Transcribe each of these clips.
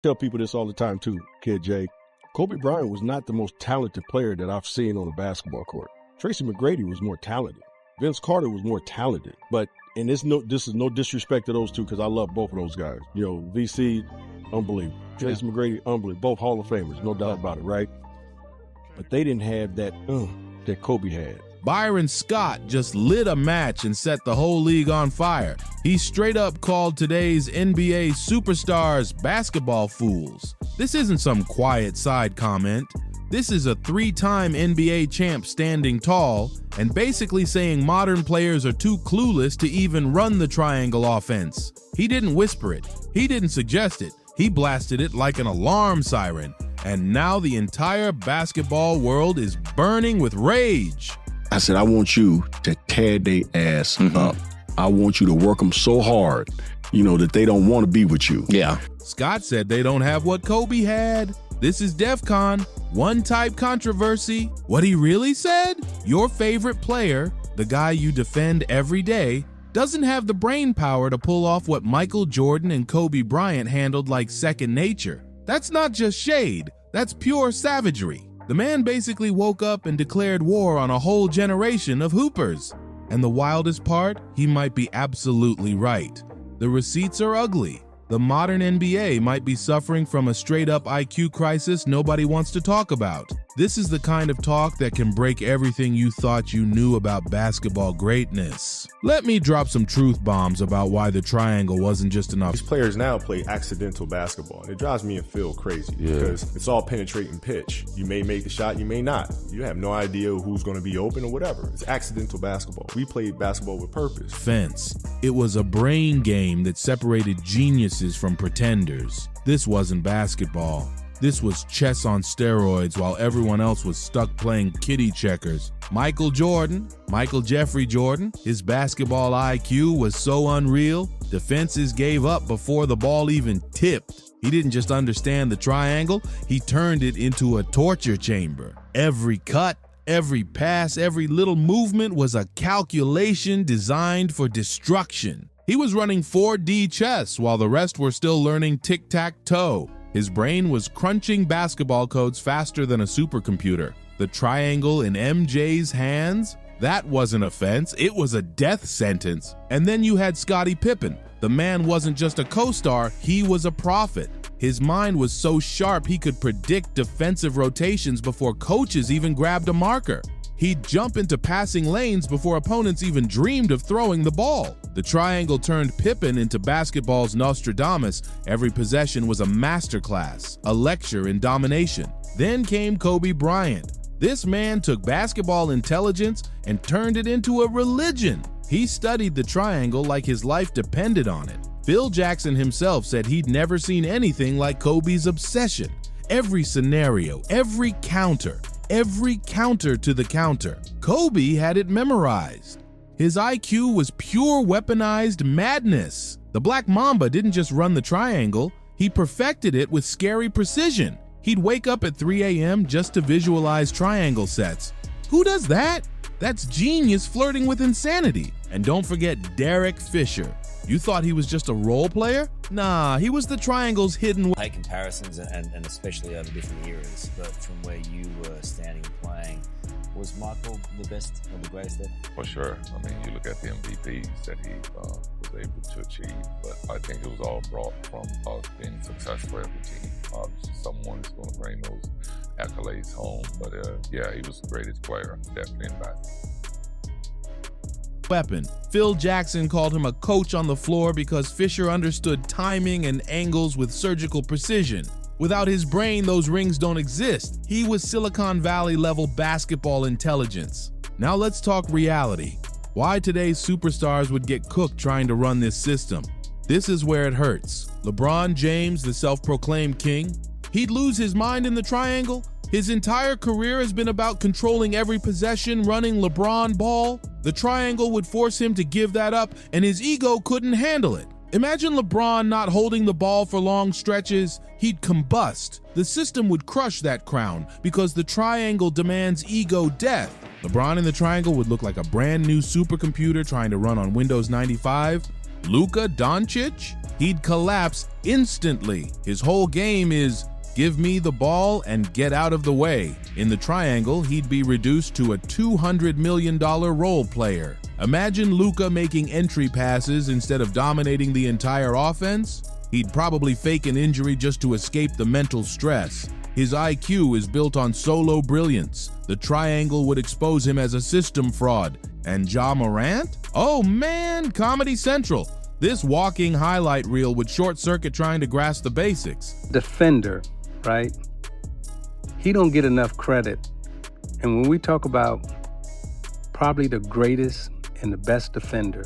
Tell people this all the time too, Kid Jay. Kobe Bryant was not the most talented player that I've seen on a basketball court. Tracy McGrady was more talented. Vince Carter was more talented. But, and this is no disrespect to those two because I love both of those guys. You know, VC, unbelievable. Tracy McGrady, unbelievable. Both Hall of Famers, no doubt about it, right? But they didn't have that that Kobe had. Byron Scott just lit a match and set the whole league on fire. He straight up called today's NBA superstars basketball fools. This isn't some quiet side comment. This is a 3-time NBA champ standing tall and basically saying modern players are too clueless to even run the triangle offense. He didn't whisper it. He didn't suggest it. He blasted it like an alarm siren. And now the entire basketball world is burning with rage. I said, I want you to tear their ass up. I want you to work them so hard, you know, that they don't want to be with you. Yeah. Scott said they don't have what Kobe had. This is DEF CON, one type controversy. What he really said? Your favorite player, the guy you defend every day, doesn't have the brain power to pull off what Michael Jordan and Kobe Bryant handled like second nature. That's not just shade, that's pure savagery. The man basically woke up and declared war on a whole generation of hoopers. And the wildest part, he might be absolutely right. The receipts are ugly. The modern NBA might be suffering from a straight-up IQ crisis nobody wants to talk about. This is the kind of talk that can break everything you thought you knew about basketball greatness. Let me drop some truth bombs about why the triangle wasn't just enough. These players now play accidental basketball. It drives me and Phil crazy because it's all penetrating pitch. You may make the shot, you may not. You have no idea who's going to be open or whatever. It's accidental basketball. We played basketball with purpose. Fence. It was a brain game that separated geniuses from pretenders. This wasn't basketball. This was chess on steroids while everyone else was stuck playing kitty checkers. Michael Jeffrey Jordan, his basketball IQ was so unreal, defenses gave up before the ball even tipped. He didn't just understand the triangle, he turned it into a torture chamber. Every cut, every pass, every little movement was a calculation designed for destruction. He was running 4D chess while the rest were still learning tic-tac-toe. His brain was crunching basketball codes faster than a supercomputer. The triangle in MJ's hands? That wasn't a fence, it was a death sentence. And then you had Scottie Pippen. The man wasn't just a co-star, he was a prophet. His mind was so sharp he could predict defensive rotations before coaches even grabbed a marker. He'd jump into passing lanes before opponents even dreamed of throwing the ball. The triangle turned Pippen into basketball's Nostradamus. Every possession was a masterclass, a lecture in domination. Then came Kobe Bryant. This man took basketball intelligence and turned it into a religion. He studied the triangle like his life depended on it. Phil Jackson himself said he'd never seen anything like Kobe's obsession. Every scenario, every counter to the counter. Kobe had it memorized. His IQ was pure weaponized madness. The Black Mamba didn't just run the triangle, he perfected it with scary precision. He'd wake up at 3 a.m. just to visualize triangle sets. Who does that? That's genius flirting with insanity. And don't forget Derek Fisher. You thought he was just a role player? Nah, he was the triangle's hidden. Take comparisons and especially over different eras, but from where you were standing and playing, was Michael the best or the greatest ever? For sure. I mean, you look at the MVPs that he was able to achieve, but I think it was all brought from us being successful as a team. Obviously, someone is going to bring those accolades home, but yeah, he was the greatest player, definitely in basketball. Weapon. Phil Jackson called him a coach on the floor because Fisher understood timing and angles with surgical precision. Without his brain, those rings don't exist. He was Silicon Valley level basketball intelligence. Now let's talk reality. Why today's superstars would get cooked trying to run this system. This is where it hurts. LeBron James, the self-proclaimed king, he'd lose his mind in the triangle. His entire career has been about controlling every possession, running LeBron ball. The triangle would force him to give that up, and his ego couldn't handle it. Imagine LeBron not holding the ball for long stretches. He'd combust. The system would crush that crown because the triangle demands ego death. LeBron in the triangle would look like a brand new supercomputer trying to run on Windows 95. Luka Doncic? he'd collapse instantly. His whole game is give me the ball and get out of the way. In the triangle, he'd be reduced to a $200 million role player. Imagine Luka making entry passes instead of dominating the entire offense. He'd probably fake an injury just to escape the mental stress. His IQ is built on solo brilliance. The triangle would expose him as a system fraud. And Ja Morant? Oh man, Comedy Central. This walking highlight reel would short-circuit trying to grasp the basics. Defender, right? He don't get enough credit. And when we talk about probably the greatest and the best defender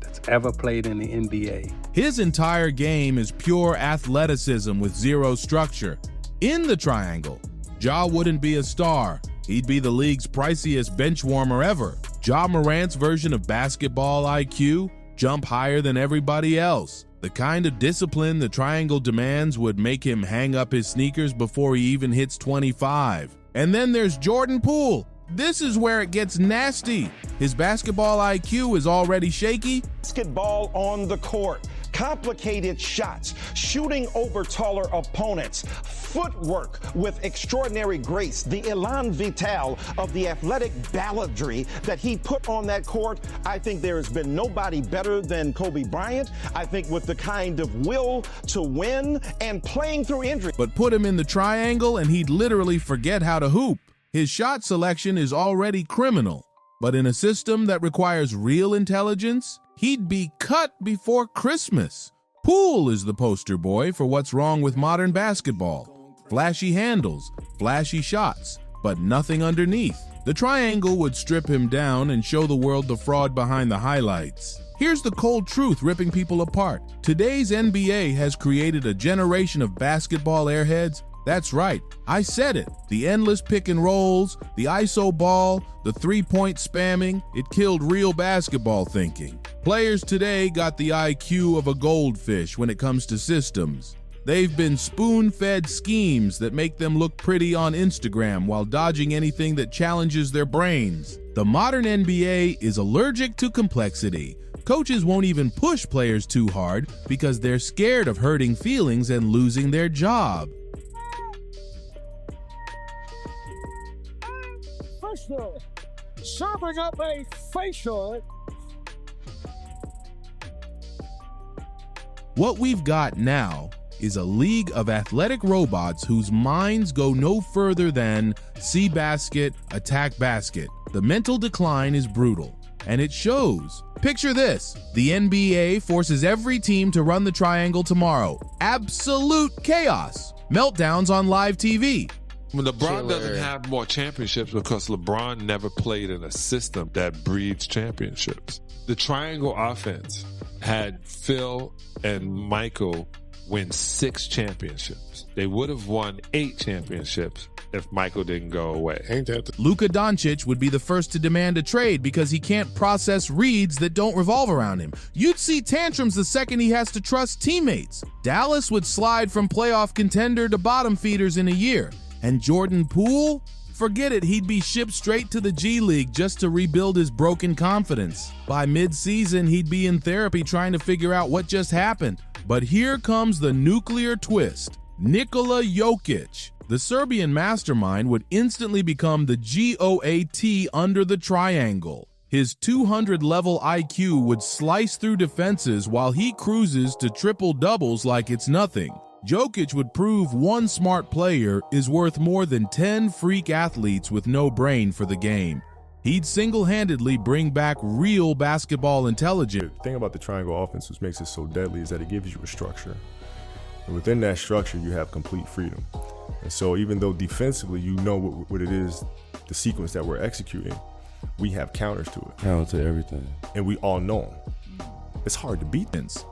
that's ever played in the NBA. His entire game is pure athleticism with zero structure. In the triangle, Ja wouldn't be a star. He'd be the league's priciest bench warmer ever. Ja Morant's version of basketball IQ, jump higher than everybody else. The kind of discipline the triangle demands would make him hang up his sneakers before he even hits 25. And then there's Jordan Poole. This is where it gets nasty. His basketball IQ is already shaky. Basketball on the court, complicated shots, shooting over taller opponents, footwork with extraordinary grace, the elan vital of the athletic balladry that he put on that court. I think there has been nobody better than Kobe Bryant. I think with the kind of will to win and playing through injury. But put him in the triangle and he'd literally forget how to hoop. His shot selection is already criminal. But in a system that requires real intelligence, he'd be cut before Christmas. Poole is the poster boy for what's wrong with modern basketball. Flashy handles, flashy shots, but nothing underneath. The triangle would strip him down and show the world the fraud behind the highlights. Here's the cold truth ripping people apart. Today's NBA has created a generation of basketball airheads. That's right, I said it. The endless pick and rolls, the ISO ball, the three-point spamming, it killed real basketball thinking. Players today got the IQ of a goldfish when it comes to systems. They've been spoon-fed schemes that make them look pretty on Instagram while dodging anything that challenges their brains. The modern NBA is allergic to complexity. Coaches won't even push players too hard because they're scared of hurting feelings and losing their job. Serving up a facial. What we've got now is a league of athletic robots whose minds go no further than see basket, attack basket. The mental decline is brutal, and it shows. Picture this. The NBA forces every team to run the triangle tomorrow. Absolute chaos. Meltdowns on live TV. LeBron doesn't have more championships because LeBron never played in a system that breeds championships. The triangle offense had Phil and Michael win 6 championships. They would have won 8 championships if Michael didn't go away. Ain't that Luka Doncic would be the first to demand a trade because he can't process reads that don't revolve around him. You'd see tantrums the second he has to trust teammates. Dallas would slide from playoff contender to bottom feeders in a year. And Jordan Poole? Forget it, he'd be shipped straight to the G League just to rebuild his broken confidence. By mid-season, he'd be in therapy trying to figure out what just happened. But here comes the nuclear twist. Nikola Jokic. The Serbian mastermind would instantly become the GOAT under the triangle. His 200-level IQ would slice through defenses while he cruises to triple-doubles like it's nothing. Jokic would prove one smart player is worth more than 10 freak athletes with no brain for the game. He'd single-handedly bring back real basketball intelligence. The thing about the triangle offense, which makes it so deadly, is that it gives you a structure. And within that structure, you have complete freedom. And so even though defensively you know what it is, the sequence that we're executing, we have counters to it. Counter to everything. And we all know them. It's hard to beat.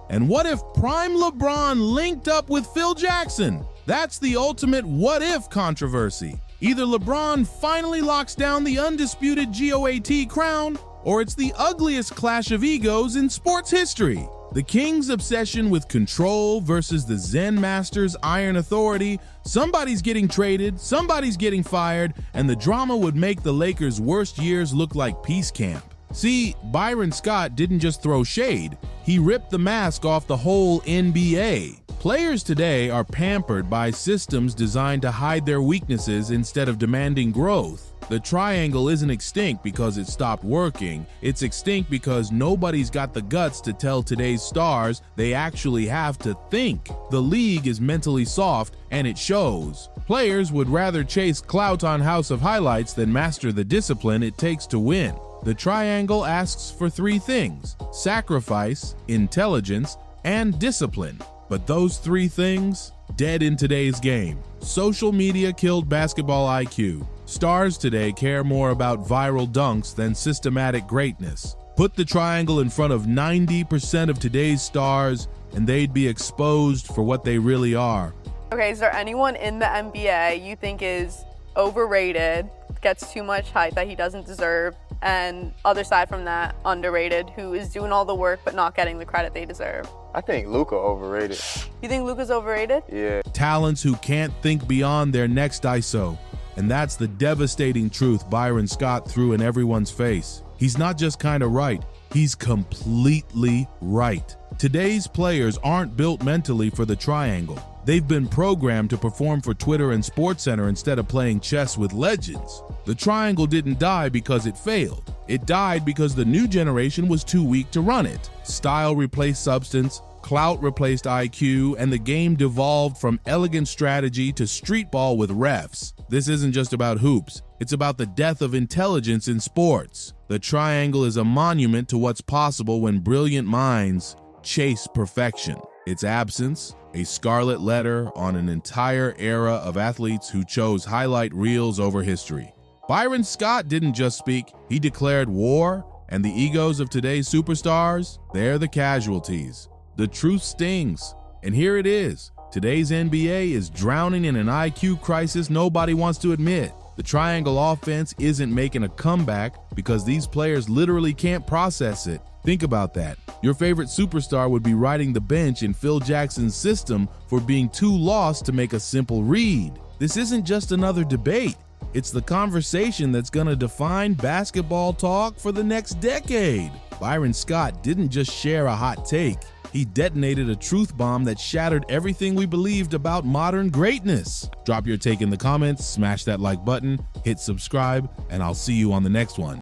And what if prime LeBron linked up with Phil Jackson? That's the ultimate what if controversy. Either LeBron finally locks down the undisputed GOAT crown, or it's the ugliest clash of egos in sports history. The Kings' obsession with control versus the Zen Master's iron authority. Somebody's getting traded, somebody's getting fired, and the drama would make the Lakers' worst years look like peace camp. See, Byron Scott didn't just throw shade. He ripped the mask off the whole NBA. Players today are pampered by systems designed to hide their weaknesses instead of demanding growth. The triangle isn't extinct because it stopped working. It's extinct because nobody's got the guts to tell today's stars they actually have to think. The league is mentally soft, and it shows. Players would rather chase clout on House of Highlights than master the discipline it takes to win. The triangle asks for 3 things: sacrifice, intelligence, and discipline. But those 3 things, dead in today's game. Social media killed basketball IQ. Stars today care more about viral dunks than systematic greatness. Put the triangle in front of 90% of today's stars, and they'd be exposed for what they really are. Okay, is there anyone in the NBA you think is overrated, gets too much hype that he doesn't deserve, and other side from that, underrated, who is doing all the work but not getting the credit they deserve? I think Luka overrated. You think Luka's overrated? Yeah. Talents who can't think beyond their next ISO. And that's the devastating truth Byron Scott threw in everyone's face. He's not just kind of right, he's completely right. Today's players aren't built mentally for the triangle. They've been programmed to perform for Twitter and SportsCenter instead of playing chess with legends. The triangle didn't die because it failed. It died because the new generation was too weak to run it. Style replaced substance, clout replaced IQ, and the game devolved from elegant strategy to street ball with refs. This isn't just about hoops. It's about the death of intelligence in sports. The triangle is a monument to what's possible when brilliant minds chase perfection. Its absence, a scarlet letter on an entire era of athletes who chose highlight reels over history. Byron Scott didn't just speak, he declared war, and the egos of today's superstars, they're the casualties. The truth stings, and here it is. Today's NBA is drowning in an IQ crisis nobody wants to admit. The triangle offense isn't making a comeback because these players literally can't process it. Think about that. Your favorite superstar would be riding the bench in Phil Jackson's system for being too lost to make a simple read. This isn't just another debate. It's the conversation that's going to define basketball talk for the next decade. Byron Scott didn't just share a hot take. He detonated a truth bomb that shattered everything we believed about modern greatness. Drop your take in the comments, smash that like button, hit subscribe, and I'll see you on the next one.